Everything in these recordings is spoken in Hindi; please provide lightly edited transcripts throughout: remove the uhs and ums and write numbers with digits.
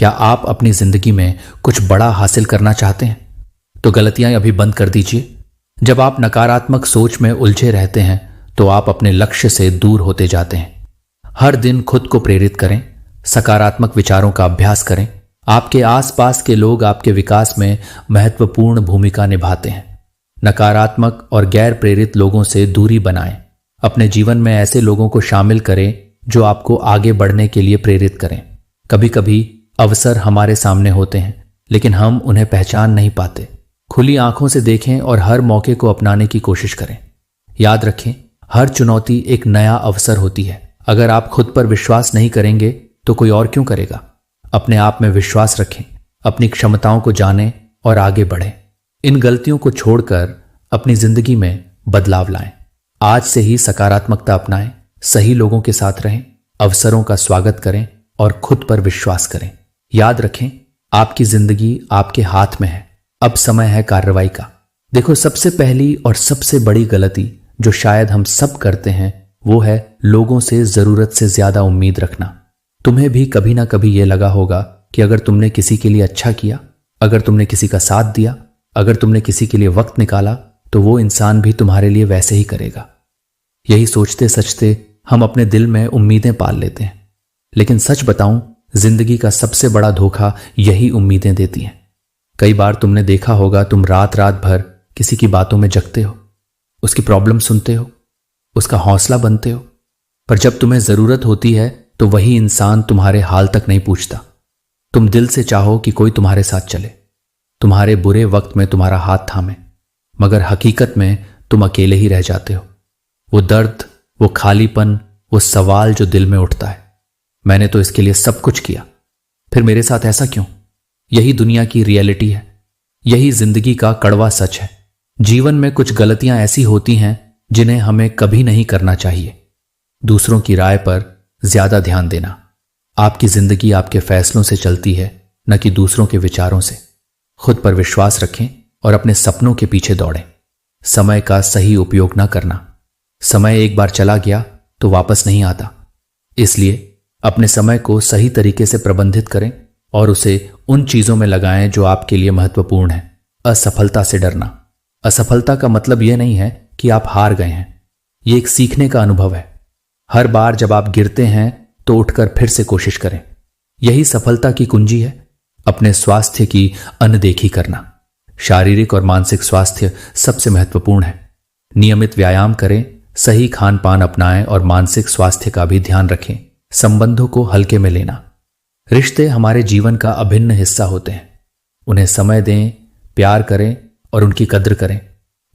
क्या आप अपनी जिंदगी में कुछ बड़ा हासिल करना चाहते हैं? तो गलतियां अभी बंद कर दीजिए। जब आप नकारात्मक सोच में उलझे रहते हैं तो आप अपने लक्ष्य से दूर होते जाते हैं। हर दिन खुद को प्रेरित करें, सकारात्मक विचारों का अभ्यास करें। आपके आसपास के लोग आपके विकास में महत्वपूर्ण भूमिका निभाते हैं। नकारात्मक और गैर प्रेरित लोगों से दूरी बनाएं। अपने जीवन में ऐसे लोगों को शामिल करें जो आपको आगे बढ़ने के लिए प्रेरित करें। कभी कभी अवसर हमारे सामने होते हैं लेकिन हम उन्हें पहचान नहीं पाते। खुली आंखों से देखें और हर मौके को अपनाने की कोशिश करें। याद रखें, हर चुनौती एक नया अवसर होती है। अगर आप खुद पर विश्वास नहीं करेंगे तो कोई और क्यों करेगा? अपने आप में विश्वास रखें, अपनी क्षमताओं को जानें और आगे बढ़ें। इन गलतियों को छोड़कर अपनी जिंदगी में बदलाव लाएं। आज से ही सकारात्मकता अपनाएं, सही लोगों के साथ रहें, अवसरों का स्वागत करें और खुद पर विश्वास करें। याद रखें, आपकी जिंदगी आपके हाथ में है। अब समय है कार्रवाई का। देखो, सबसे पहली और सबसे बड़ी गलती जो शायद हम सब करते हैं वो है लोगों से जरूरत से ज्यादा उम्मीद रखना। तुम्हें भी कभी ना कभी यह लगा होगा कि अगर तुमने किसी के लिए अच्छा किया, अगर तुमने किसी का साथ दिया, अगर तुमने किसी के लिए वक्त निकाला तो वो इंसान भी तुम्हारे लिए वैसे ही करेगा। यही सोचते सचते हम अपने दिल में उम्मीदें पाल लेते हैं। लेकिन सच बताऊं, जिंदगी का सबसे बड़ा धोखा यही उम्मीदें देती हैं। कई बार तुमने देखा होगा, तुम रात रात भर किसी की बातों में जगते हो, उसकी प्रॉब्लम सुनते हो, उसका हौसला बनते हो, पर जब तुम्हें जरूरत होती है तो वही इंसान तुम्हारे हाल तक नहीं पूछता। तुम दिल से चाहो कि कोई तुम्हारे साथ चले, तुम्हारे बुरे वक्त में तुम्हारा हाथ थामे, मगर हकीकत में तुम अकेले ही रह जाते हो। वो दर्द, वो खालीपन, वो सवाल जो दिल में उठता है, मैंने तो इसके लिए सब कुछ किया, फिर मेरे साथ ऐसा क्यों? यही दुनिया की रियलिटी है, यही जिंदगी का कड़वा सच है। जीवन में कुछ गलतियां ऐसी होती हैं जिन्हें हमें कभी नहीं करना चाहिए। दूसरों की राय पर ज्यादा ध्यान देना। आपकी जिंदगी आपके फैसलों से चलती है, न कि दूसरों के विचारों से। खुद पर विश्वास रखें और अपने सपनों के पीछे दौड़ें। समय का सही उपयोग न करना। समय एक बार चला गया तो वापस नहीं आता, इसलिए अपने समय को सही तरीके से प्रबंधित करें और उसे उन चीजों में लगाएं जो आपके लिए महत्वपूर्ण है। असफलता से डरना। असफलता का मतलब यह नहीं है कि आप हार गए हैं, यह एक सीखने का अनुभव है। हर बार जब आप गिरते हैं तो उठकर फिर से कोशिश करें। यही सफलता की कुंजी है। अपने स्वास्थ्य की अनदेखी करना। शारीरिक और मानसिक स्वास्थ्य सबसे महत्वपूर्ण है। नियमित व्यायाम करें, सही खान पान अपनाएं और मानसिक स्वास्थ्य का भी ध्यान रखें। संबंधों को हल्के में लेना। रिश्ते हमारे जीवन का अभिन्न हिस्सा होते हैं। उन्हें समय दें, प्यार करें और उनकी कद्र करें।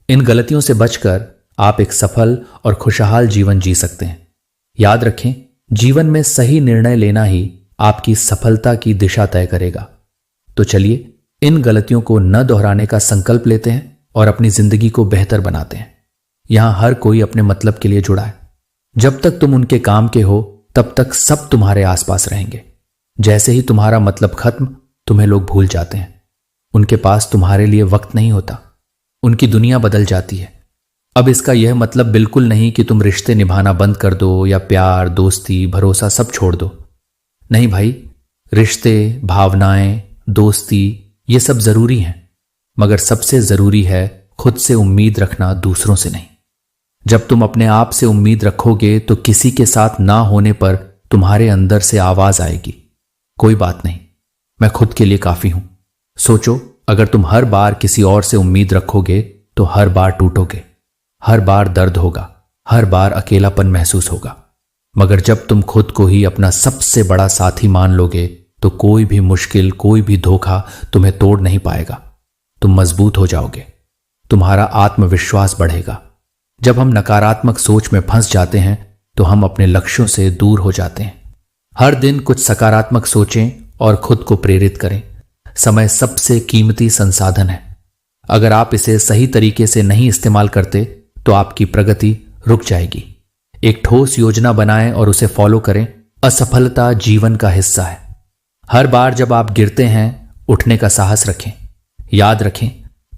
इन गलतियों से बचकर आप एक सफल और खुशहाल जीवन जी सकते हैं। याद रखें, जीवन में सही निर्णय लेना ही आपकी सफलता की दिशा तय करेगा। तो चलिए, इन गलतियों को न दोहराने का संकल्प लेते हैं और अपनी जिंदगी को बेहतर बनाते हैं। यहां हर कोई अपने मतलब के लिए जुड़ा है। जब तक तुम उनके काम के हो तब तक सब तुम्हारे आसपास रहेंगे। जैसे ही तुम्हारा मतलब खत्म, तुम्हें लोग भूल जाते हैं। उनके पास तुम्हारे लिए वक्त नहीं होता, उनकी दुनिया बदल जाती है। अब इसका यह मतलब बिल्कुल नहीं कि तुम रिश्ते निभाना बंद कर दो या प्यार, दोस्ती, भरोसा सब छोड़ दो। नहीं भाई, रिश्ते, भावनाएं, दोस्ती ये सब जरूरी हैं, मगर सबसे जरूरी है खुद से उम्मीद रखना, दूसरों से नहीं। जब तुम अपने आप से उम्मीद रखोगे तो किसी के साथ ना होने पर तुम्हारे अंदर से आवाज आएगी, कोई बात नहीं, मैं खुद के लिए काफी हूं। सोचो, अगर तुम हर बार किसी और से उम्मीद रखोगे तो हर बार टूटोगे, हर बार दर्द होगा, हर बार अकेलापन महसूस होगा। मगर जब तुम खुद को ही अपना सबसे बड़ा साथी मान लोगे तो कोई भी मुश्किल, कोई भी धोखा तुम्हें तोड़ नहीं पाएगा। तुम मजबूत हो जाओगे, तुम्हारा आत्मविश्वास बढ़ेगा। जब हम नकारात्मक सोच में फंस जाते हैं तो हम अपने लक्ष्यों से दूर हो जाते हैं। हर दिन कुछ सकारात्मक सोचें और खुद को प्रेरित करें। समय सबसे कीमती संसाधन है। अगर आप इसे सही तरीके से नहीं इस्तेमाल करते तो आपकी प्रगति रुक जाएगी। एक ठोस योजना बनाएं और उसे फॉलो करें। असफलता जीवन का हिस्सा है। हर बार जब आप गिरते हैं, उठने का साहस रखें। याद रखें,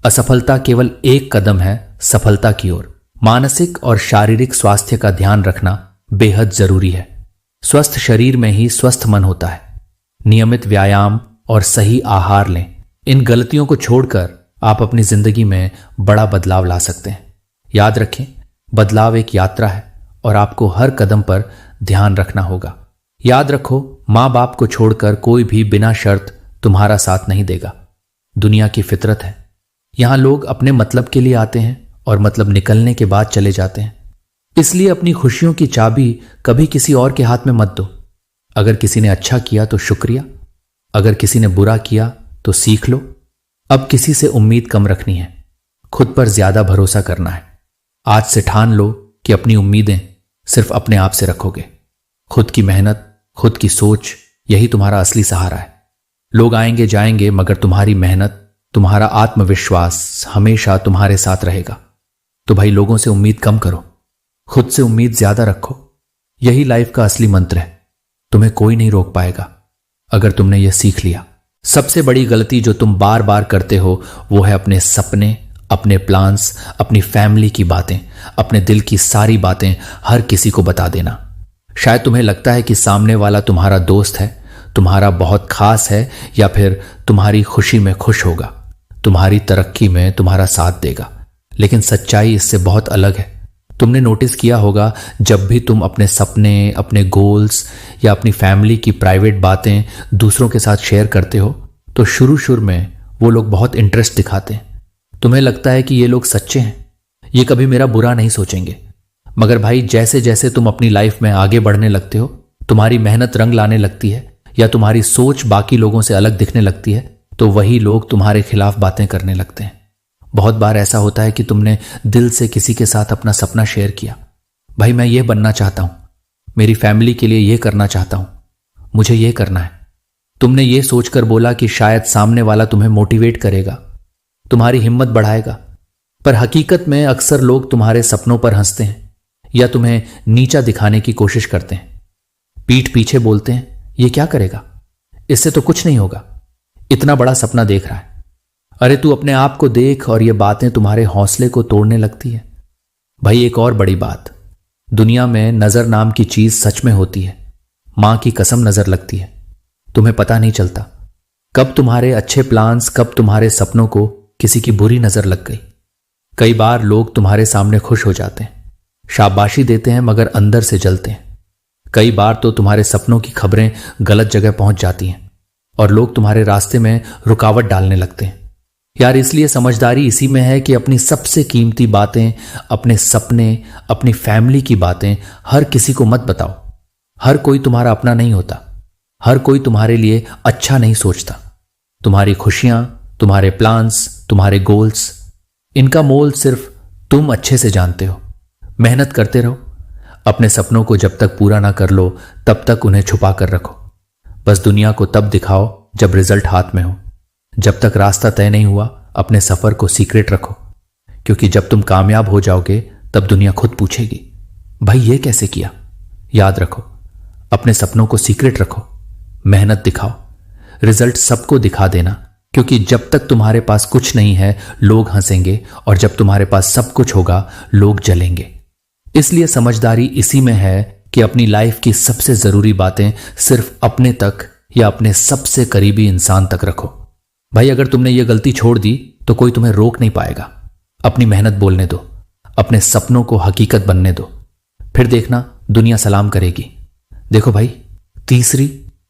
असफलता केवल एक कदम है सफलता की ओर। मानसिक और शारीरिक स्वास्थ्य का ध्यान रखना बेहद जरूरी है। स्वस्थ शरीर में ही स्वस्थ मन होता है। नियमित व्यायाम और सही आहार लें। इन गलतियों को छोड़कर आप अपनी जिंदगी में बड़ा बदलाव ला सकते हैं। याद रखें, बदलाव एक यात्रा है और आपको हर कदम पर ध्यान रखना होगा। याद रखो, माँ बाप को छोड़कर कोई भी बिना शर्त तुम्हारा साथ नहीं देगा। दुनिया की फितरत है, यहां लोग अपने मतलब के लिए आते हैं और मतलब निकलने के बाद चले जाते हैं। इसलिए अपनी खुशियों की चाबी कभी किसी और के हाथ में मत दो। अगर किसी ने अच्छा किया तो शुक्रिया, अगर किसी ने बुरा किया तो सीख लो। अब किसी से उम्मीद कम रखनी है, खुद पर ज्यादा भरोसा करना है। आज से ठान लो कि अपनी उम्मीदें सिर्फ अपने आप से रखोगे। खुद की मेहनत, खुद की सोच, यही तुम्हारा असली सहारा है। लोग आएंगे जाएंगे, मगर तुम्हारी मेहनत, तुम्हारा आत्मविश्वास हमेशा तुम्हारे साथ रहेगा। तो भाई, लोगों से उम्मीद कम करो, खुद से उम्मीद ज्यादा रखो। यही लाइफ का असली मंत्र है। तुम्हें कोई नहीं रोक पाएगा अगर तुमने यह सीख लिया। सबसे बड़ी गलती जो तुम बार बार करते हो वो है अपने सपने, अपने प्लान्स, अपनी फैमिली की बातें, अपने दिल की सारी बातें हर किसी को बता देना। शायद तुम्हें लगता है कि सामने वाला तुम्हारा दोस्त है, तुम्हारा बहुत खास है, या फिर तुम्हारी खुशी में खुश होगा, तुम्हारी तरक्की में तुम्हारा साथ देगा। लेकिन सच्चाई इससे बहुत अलग है। तुमने नोटिस किया होगा, जब भी तुम अपने सपने, अपने गोल्स या अपनी फैमिली की प्राइवेट बातें दूसरों के साथ शेयर करते हो तो शुरू में वो लोग बहुत इंटरेस्ट दिखाते हैं। तुम्हें लगता है कि ये लोग सच्चे हैं, ये कभी मेरा बुरा नहीं सोचेंगे। मगर भाई, जैसे जैसे तुम अपनी लाइफ में आगे बढ़ने लगते हो, तुम्हारी मेहनत रंग लाने लगती है या तुम्हारी सोच बाकी लोगों से अलग दिखने लगती है, तो वही लोग तुम्हारे खिलाफ बातें करने लगते हैं। बहुत बार ऐसा होता है कि तुमने दिल से किसी के साथ अपना सपना शेयर किया, भाई मैं ये बनना चाहता हूं, मेरी फैमिली के लिए ये करना चाहता हूं, मुझे ये करना है। तुमने ये सोचकर बोला कि शायद सामने वाला तुम्हें मोटिवेट करेगा, तुम्हारी हिम्मत बढ़ाएगा। पर हकीकत में अक्सर लोग तुम्हारे सपनों पर हंसते हैं या तुम्हें नीचा दिखाने की कोशिश करते हैं। पीठ पीछे बोलते हैं, ये क्या करेगा, इससे तो कुछ नहीं होगा, इतना बड़ा सपना देख रहा है। अरे तू अपने आप को देख, और ये बातें तुम्हारे हौसले को तोड़ने लगती है। भाई, एक और बड़ी बात, दुनिया में नजर नाम की चीज सच में होती है। मां की कसम नजर लगती है। तुम्हें पता नहीं चलता कब तुम्हारे अच्छे प्लान्स, कब तुम्हारे सपनों को किसी की बुरी नजर लग गई। कई बार लोग तुम्हारे सामने खुश हो जाते हैं, शाबाशी देते हैं, मगर अंदर से जलते हैं। कई बार तो तुम्हारे सपनों की खबरें गलत जगह पहुंच जाती हैं और लोग तुम्हारे रास्ते में रुकावट डालने लगते हैं। यार, इसलिए समझदारी इसी में है कि अपनी सबसे कीमती बातें, अपने सपने, अपनी फैमिली की बातें हर किसी को मत बताओ। हर कोई तुम्हारा अपना नहीं होता, हर कोई तुम्हारे लिए अच्छा नहीं सोचता। तुम्हारी खुशियां, तुम्हारे प्लान्स, तुम्हारे गोल्स, इनका मोल सिर्फ तुम अच्छे से जानते हो। मेहनत करते रहो। अपने सपनों को जब तक पूरा ना कर लो तब तक उन्हें छुपा कर रखो। बस दुनिया को तब दिखाओ जब रिजल्ट हाथ में हो। जब तक रास्ता तय नहीं हुआ अपने सफर को सीक्रेट रखो, क्योंकि जब तुम कामयाब हो जाओगे तब दुनिया खुद पूछेगी, भाई ये कैसे किया। याद रखो, अपने सपनों को सीक्रेट रखो, मेहनत दिखाओ, रिजल्ट सबको दिखा देना, क्योंकि जब तक तुम्हारे पास कुछ नहीं है लोग हंसेंगे, और जब तुम्हारे पास सब कुछ होगा लोग जलेंगे। इसलिए समझदारी इसी में है कि अपनी लाइफ की सबसे जरूरी बातें सिर्फ अपने तक या अपने सबसे करीबी इंसान तक रखो। भाई, अगर तुमने ये गलती छोड़ दी तो कोई तुम्हें रोक नहीं पाएगा। अपनी मेहनत बोलने दो, अपने सपनों को हकीकत बनने दो, फिर देखना दुनिया सलाम करेगी। देखो भाई, तीसरी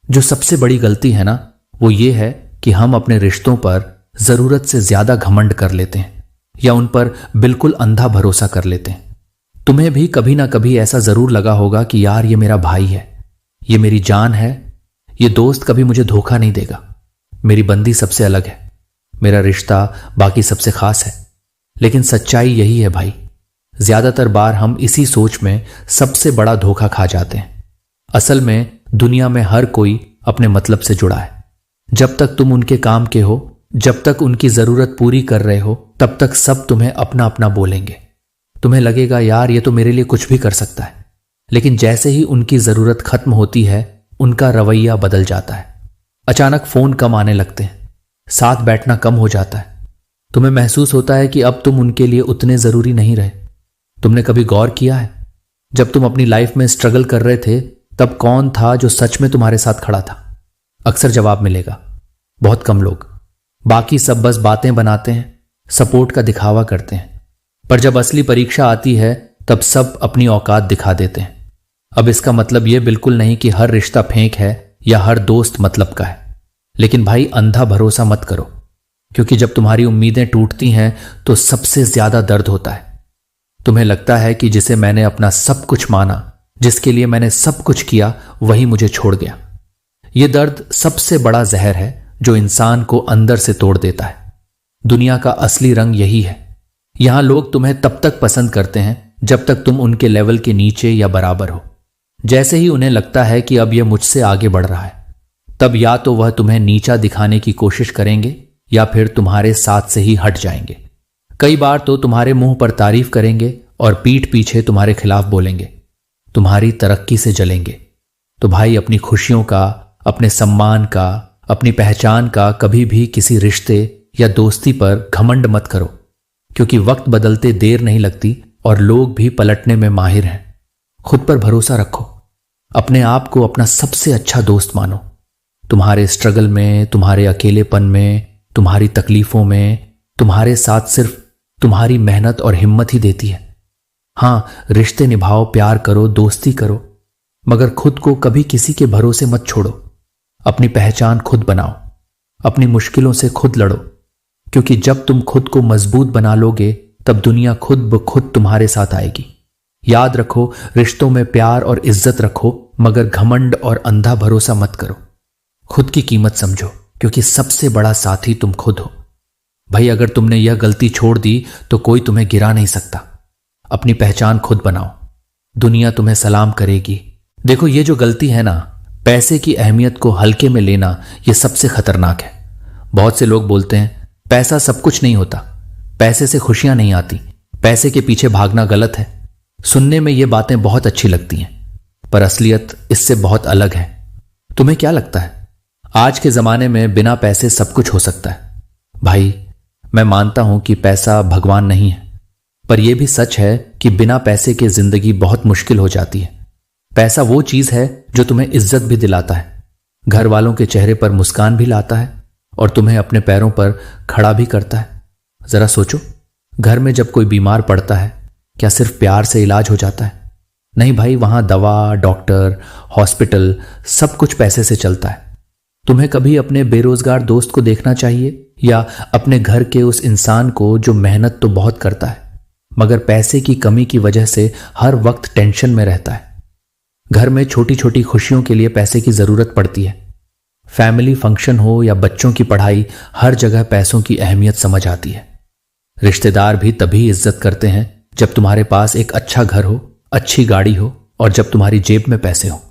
जो सबसे बड़ी गलती है ना, वो ये है कि हम अपने रिश्तों पर जरूरत से ज्यादा घमंड कर लेते हैं या उन पर बिल्कुल अंधा भरोसा कर लेते हैं। तुम्हें भी कभी ना कभी ऐसा जरूर लगा होगा कि यार ये मेरा भाई है, ये मेरी जान है, ये दोस्त कभी मुझे धोखा नहीं देगा, मेरी बंदी सबसे अलग है, मेरा रिश्ता बाकी सबसे खास है। लेकिन सच्चाई यही है भाई, ज्यादातर बार हम इसी सोच में सबसे बड़ा धोखा खा जाते हैं। असल में दुनिया में हर कोई अपने मतलब से जुड़ा है। जब तक तुम उनके काम के हो, जब तक उनकी जरूरत पूरी कर रहे हो, तब तक सब तुम्हें अपना अपना बोलेंगे। तुम्हें लगेगा यार ये तो मेरे लिए कुछ भी कर सकता है, लेकिन जैसे ही उनकी जरूरत खत्म होती है उनका रवैया बदल जाता है। अचानक फोन कम आने लगते हैं, साथ बैठना कम हो जाता है। तुम्हें महसूस होता है कि अब तुम उनके लिए उतने जरूरी नहीं रहे। तुमने कभी गौर किया है, जब तुम अपनी लाइफ में स्ट्रगल कर रहे थे तब कौन था जो सच में तुम्हारे साथ खड़ा था? अक्सर जवाब मिलेगा, बहुत कम लोग। बाकी सब बस बातें बनाते हैं, सपोर्ट का दिखावा करते हैं। पर जब असली परीक्षा आती है तब सब अपनी औकात दिखा देते हैं। अब इसका मतलब यह बिल्कुल नहीं कि हर रिश्ता फेंक है या हर दोस्त मतलब का है। लेकिन भाई अंधा भरोसा मत करो, क्योंकि जब तुम्हारी उम्मीदें टूटती हैं तो सबसे ज्यादा दर्द होता है। तुम्हें लगता है कि जिसे मैंने अपना सब कुछ माना, जिसके लिए मैंने सब कुछ किया, वही मुझे छोड़ गया। यह दर्द सबसे बड़ा जहर है जो इंसान को अंदर से तोड़ देता है। दुनिया का असली रंग यही है। यहां लोग तुम्हें तब तक पसंद करते हैं जब तक तुम उनके लेवल के नीचे या बराबर हो। जैसे ही उन्हें लगता है कि अब यह मुझसे आगे बढ़ रहा है, तब या तो वह तुम्हें नीचा दिखाने की कोशिश करेंगे या फिर तुम्हारे साथ से ही हट जाएंगे। कई बार तो तुम्हारे मुंह पर तारीफ करेंगे और पीठ पीछे तुम्हारे खिलाफ बोलेंगे, तुम्हारी तरक्की से जलेंगे। तो भाई अपनी खुशियों का, अपने सम्मान का, अपनी पहचान का कभी भी किसी रिश्ते या दोस्ती पर घमंड मत करो, क्योंकि वक्त बदलते देर नहीं लगती और लोग भी पलटने में माहिर हैं। खुद पर भरोसा रखो, अपने आप को अपना सबसे अच्छा दोस्त मानो। तुम्हारे स्ट्रगल में, तुम्हारे अकेलेपन में, तुम्हारी तकलीफों में तुम्हारे साथ सिर्फ तुम्हारी मेहनत और हिम्मत ही देती है। हां, रिश्ते निभाओ, प्यार करो, दोस्ती करो, मगर खुद को कभी किसी के भरोसे मत छोड़ो। अपनी पहचान खुद बनाओ, अपनी मुश्किलों से खुद लड़ो, क्योंकि जब तुम खुद को मजबूत बना लोगे तब दुनिया खुद ब खुद तुम्हारे साथ आएगी। याद रखो, रिश्तों में प्यार और इज्जत रखो, मगर घमंड और अंधा भरोसा मत करो। खुद की कीमत समझो, क्योंकि सबसे बड़ा साथी तुम खुद हो। भाई अगर तुमने यह गलती छोड़ दी तो कोई तुम्हें गिरा नहीं सकता। अपनी पहचान खुद बनाओ, दुनिया तुम्हें सलाम करेगी। देखो, ये जो गलती है ना, पैसे की अहमियत को हल्के में लेना, यह सबसे खतरनाक है। बहुत से लोग बोलते हैं पैसा सब कुछ नहीं होता, पैसे से खुशियां नहीं आती, पैसे के पीछे भागना गलत है। सुनने में ये बातें बहुत अच्छी लगती हैं, पर असलियत इससे बहुत अलग है। तुम्हें क्या लगता है आज के जमाने में बिना पैसे सब कुछ हो सकता है? भाई मैं मानता हूं कि पैसा भगवान नहीं है, पर यह भी सच है कि बिना पैसे के जिंदगी बहुत मुश्किल हो जाती है। पैसा वो चीज है जो तुम्हें इज्जत भी दिलाता है, घर वालों के चेहरे पर मुस्कान भी लाता है और तुम्हें अपने पैरों पर खड़ा भी करता है। जरा सोचो, घर में जब कोई बीमार पड़ता है, क्या सिर्फ प्यार से इलाज हो जाता है? नहीं भाई, वहां दवा, डॉक्टर, हॉस्पिटल, सब कुछ पैसे से चलता है। तुम्हें कभी अपने बेरोजगार दोस्त को देखना चाहिए या अपने घर के उस इंसान को जो मेहनत तो बहुत करता है, मगर पैसे की कमी की वजह से हर वक्त टेंशन में रहता है। घर में छोटी छोटी खुशियों के लिए पैसे की जरूरत पड़ती है। फैमिली फंक्शन हो या बच्चों की पढ़ाई, हर जगह पैसों की अहमियत समझ आती है। रिश्तेदार भी तभी इज्जत करते हैं जब तुम्हारे पास एक अच्छा घर हो, अच्छी गाड़ी हो और जब तुम्हारी जेब में पैसे हो।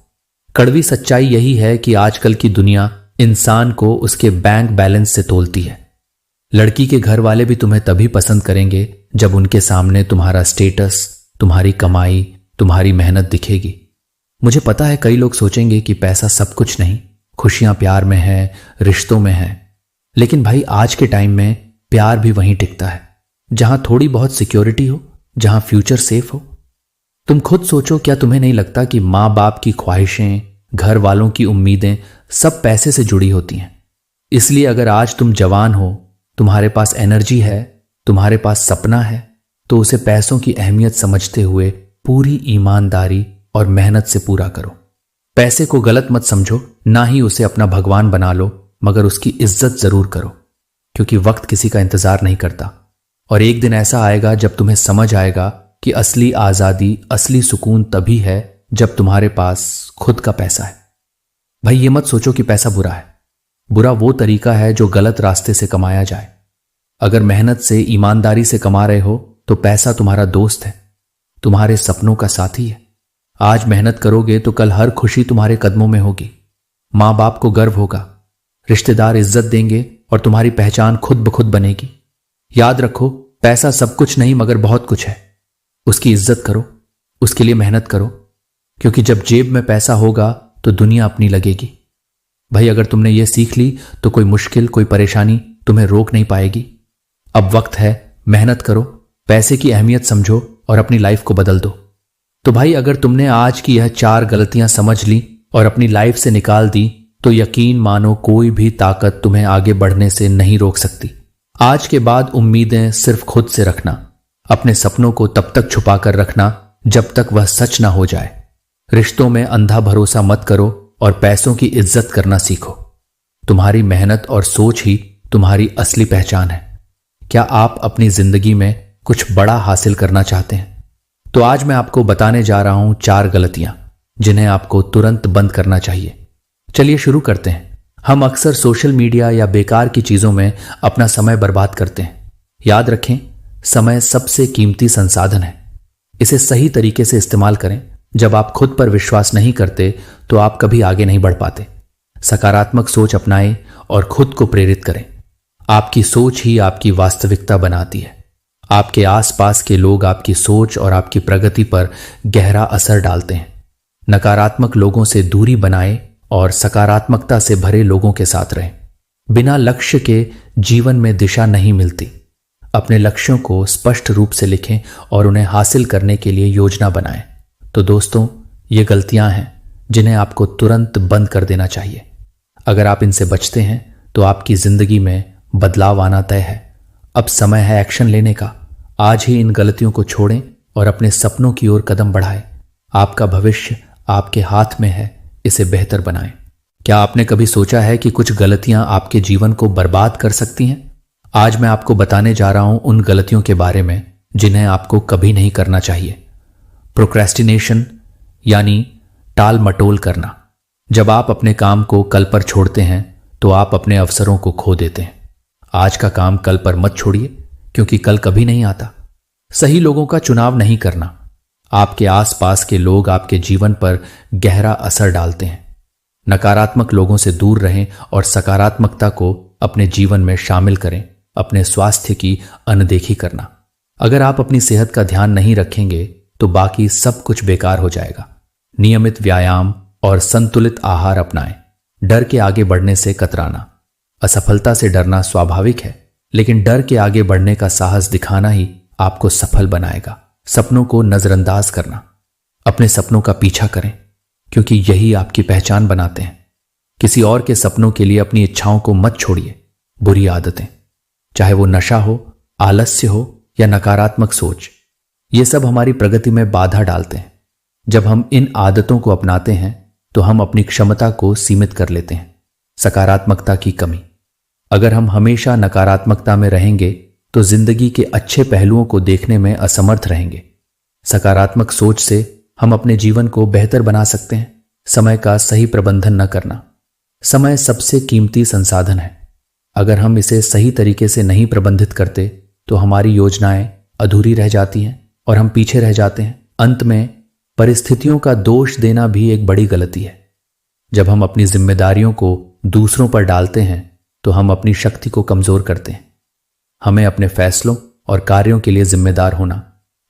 कड़वी सच्चाई यही है कि आजकल की दुनिया इंसान को उसके बैंक बैलेंस से तोलती है। लड़की के घर वाले भी तुम्हें तभी पसंद करेंगे जब उनके सामने तुम्हारा स्टेटस, तुम्हारी कमाई, तुम्हारी मेहनत दिखेगी। मुझे पता है कई लोग सोचेंगे कि पैसा सब कुछ नहीं, खुशियां प्यार में है, रिश्तों में है। लेकिन भाई आज के टाइम में प्यार भी वहीं टिकता है जहां थोड़ी बहुत सिक्योरिटी हो, जहां फ्यूचर सेफ हो। तुम खुद सोचो, क्या तुम्हें नहीं लगता कि मां बाप की ख्वाहिशें, घर वालों की उम्मीदें सब पैसे से जुड़ी होती हैं? इसलिए अगर आज तुम जवान हो, तुम्हारे पास एनर्जी है, तुम्हारे पास सपना है, तो उसे पैसों की अहमियत समझते हुए पूरी ईमानदारी और मेहनत से पूरा करो। पैसे को गलत मत समझो, ना ही उसे अपना भगवान बना लो, मगर उसकी इज्जत जरूर करो, क्योंकि वक्त किसी का इंतजार नहीं करता। और एक दिन ऐसा आएगा जब तुम्हें समझ आएगा कि असली आजादी, असली सुकून तभी है जब तुम्हारे पास खुद का पैसा है। भाई ये मत सोचो कि पैसा बुरा है। बुरा वो तरीका है जो गलत रास्ते से कमाया जाए। अगर मेहनत से, ईमानदारी से कमा रहे हो तो पैसा तुम्हारा दोस्त है, तुम्हारे सपनों का साथी है। आज मेहनत करोगे तो कल हर खुशी तुम्हारे कदमों में होगी। मां बाप को गर्व होगा, रिश्तेदार इज्जत देंगे और तुम्हारी पहचान खुद ब खुद बनेगी। याद रखो, पैसा सब कुछ नहीं मगर बहुत कुछ है। उसकी इज्जत करो, उसके लिए मेहनत करो, क्योंकि जब जेब में पैसा होगा तो दुनिया अपनी लगेगी। भाई अगर तुमने ये सीख ली तो कोई मुश्किल, कोई परेशानी तुम्हें रोक नहीं पाएगी। अब वक्त है, मेहनत करो, पैसे की अहमियत समझो और अपनी लाइफ को बदल दो। तो भाई अगर तुमने आज की यह 4 गलतियां समझ ली और अपनी लाइफ से निकाल दी तो यकीन मानो कोई भी ताकत तुम्हें आगे बढ़ने से नहीं रोक सकती। आज के बाद उम्मीदें सिर्फ खुद से रखना। अपने सपनों को तब तक छुपा कर रखना जब तक वह सच ना हो जाए। रिश्तों में अंधा भरोसा मत करो और पैसों की इज्जत करना सीखो। तुम्हारी मेहनत और सोच ही तुम्हारी असली पहचान है। क्या आप अपनी जिंदगी में कुछ बड़ा हासिल करना चाहते हैं? तो आज मैं आपको बताने जा रहा हूं 4 गलतियां जिन्हें आपको तुरंत बंद करना चाहिए। चलिए शुरू करते हैं। हम अक्सर सोशल मीडिया या बेकार की चीजों में अपना समय बर्बाद करते हैं। याद रखें, समय सबसे कीमती संसाधन है। इसे सही तरीके से इस्तेमाल करें। जब आप खुद पर विश्वास नहीं करते तो आप कभी आगे नहीं बढ़ पाते। सकारात्मक सोच अपनाएं और खुद को प्रेरित करें। आपकी सोच ही आपकी वास्तविकता बनाती है। आपके आसपास के लोग आपकी सोच और आपकी प्रगति पर गहरा असर डालते हैं। नकारात्मक लोगों से दूरी बनाएं और सकारात्मकता से भरे लोगों के साथ रहें। बिना लक्ष्य के जीवन में दिशा नहीं मिलती। अपने लक्ष्यों को स्पष्ट रूप से लिखें और उन्हें हासिल करने के लिए योजना बनाएं। तो दोस्तों, ये गलतियां हैं जिन्हें आपको तुरंत बंद कर देना चाहिए। अगर आप इनसे बचते हैं तो आपकी जिंदगी में बदलाव आना तय है। अब समय है एक्शन लेने का। आज ही इन गलतियों को छोड़ें और अपने सपनों की ओर कदम बढ़ाएं। आपका भविष्य आपके हाथ में है, इसे बेहतर बनाएं। क्या आपने कभी सोचा है कि कुछ गलतियां आपके जीवन को बर्बाद कर सकती हैं? आज मैं आपको बताने जा रहा हूं उन गलतियों के बारे में जिन्हें आपको कभी नहीं करना चाहिए। प्रोक्रेस्टिनेशन यानी टाल मटोल करना। जब आप अपने काम को कल पर छोड़ते हैं तो आप अपने अवसरों को खो देते हैं। आज का काम कल पर मत छोड़िए, क्योंकि कल कभी नहीं आता। सही लोगों का चुनाव नहीं करना। आपके आसपास के लोग आपके जीवन पर गहरा असर डालते हैं। नकारात्मक लोगों से दूर रहें और सकारात्मकता को अपने जीवन में शामिल करें। अपने स्वास्थ्य की अनदेखी करना। अगर आप अपनी सेहत का ध्यान नहीं रखेंगे तो बाकी सब कुछ बेकार हो जाएगा। नियमित व्यायाम और संतुलित आहार अपनाएं। डर के आगे बढ़ने से कतराना। असफलता से डरना स्वाभाविक है, लेकिन डर के आगे बढ़ने का साहस दिखाना ही आपको सफल बनाएगा। सपनों को नजरअंदाज करना। अपने सपनों का पीछा करें, क्योंकि यही आपकी पहचान बनाते हैं। किसी और के सपनों के लिए अपनी इच्छाओं को मत छोड़िए। बुरी आदतें, चाहे वो नशा हो, आलस्य हो या नकारात्मक सोच, ये सब हमारी प्रगति में बाधा डालते हैं। जब हम इन आदतों को अपनाते हैं तो हम अपनी क्षमता को सीमित कर लेते हैं। सकारात्मकता की कमी। अगर हम हमेशा नकारात्मकता में रहेंगे तो जिंदगी के अच्छे पहलुओं को देखने में असमर्थ रहेंगे। सकारात्मक सोच से हम अपने जीवन को बेहतर बना सकते हैं। समय का सही प्रबंधन न करना। समय सबसे कीमती संसाधन है। अगर हम इसे सही तरीके से नहीं प्रबंधित करते तो हमारी योजनाएं अधूरी रह जाती हैं और हम पीछे रह जाते हैं। अंत में परिस्थितियों का दोष देना भी एक बड़ी गलती है। जब हम अपनी जिम्मेदारियों को दूसरों पर डालते हैं तो हम अपनी शक्ति को कमजोर करते हैं। हमें अपने फैसलों और कार्यों के लिए जिम्मेदार होना।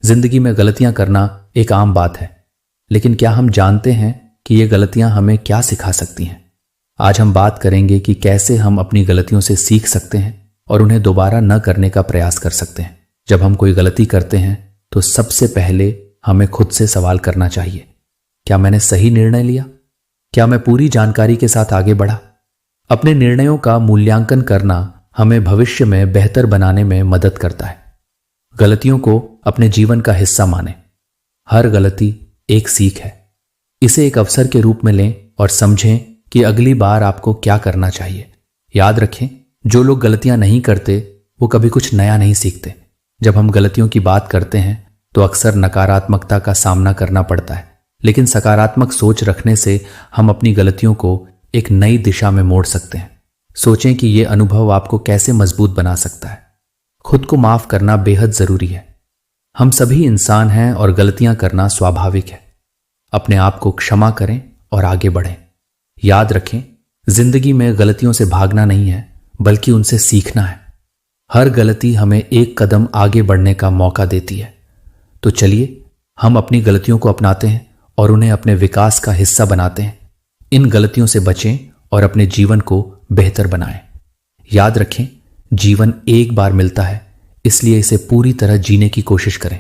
जिंदगी में गलतियां करना एक आम बात है, लेकिन क्या हम जानते हैं कि ये गलतियां हमें क्या सिखा सकती हैं? आज हम बात करेंगे कि कैसे हम अपनी गलतियों से सीख सकते हैं और उन्हें दोबारा न करने का प्रयास कर सकते हैं। जब हम कोई गलती करते हैं तो सबसे पहले हमें खुद से सवाल करना चाहिए, क्या मैंने सही निर्णय लिया? क्या मैं पूरी जानकारी के साथ आगे बढ़ा? अपने निर्णयों का मूल्यांकन करना हमें भविष्य में बेहतर बनाने में मदद करता है। गलतियों को अपने जीवन का हिस्सा मानें। हर गलती एक सीख है। इसे एक अवसर के रूप में लें और समझें कि अगली बार आपको क्या करना चाहिए। याद रखें, जो लोग गलतियां नहीं करते वो कभी कुछ नया नहीं सीखते। जब हम गलतियों की बात करते हैं तो अक्सर नकारात्मकता का सामना करना पड़ता है, लेकिन सकारात्मक सोच रखने से हम अपनी गलतियों को एक नई दिशा में मोड़ सकते हैं। सोचें कि यह अनुभव आपको कैसे मजबूत बना सकता है। खुद को माफ करना बेहद जरूरी है। हम सभी इंसान हैं और गलतियां करना स्वाभाविक है। अपने आप को क्षमा करें और आगे बढ़ें। याद रखें, जिंदगी में गलतियों से भागना नहीं है, बल्कि उनसे सीखना है। हर गलती हमें एक कदम आगे बढ़ने का मौका देती है। तो चलिए हम अपनी गलतियों को अपनाते हैं और उन्हें अपने विकास का हिस्सा बनाते हैं। इन गलतियों से बचें और अपने जीवन को बेहतर बनाएं। याद रखें, जीवन एक बार मिलता है, इसलिए इसे पूरी तरह जीने की कोशिश करें।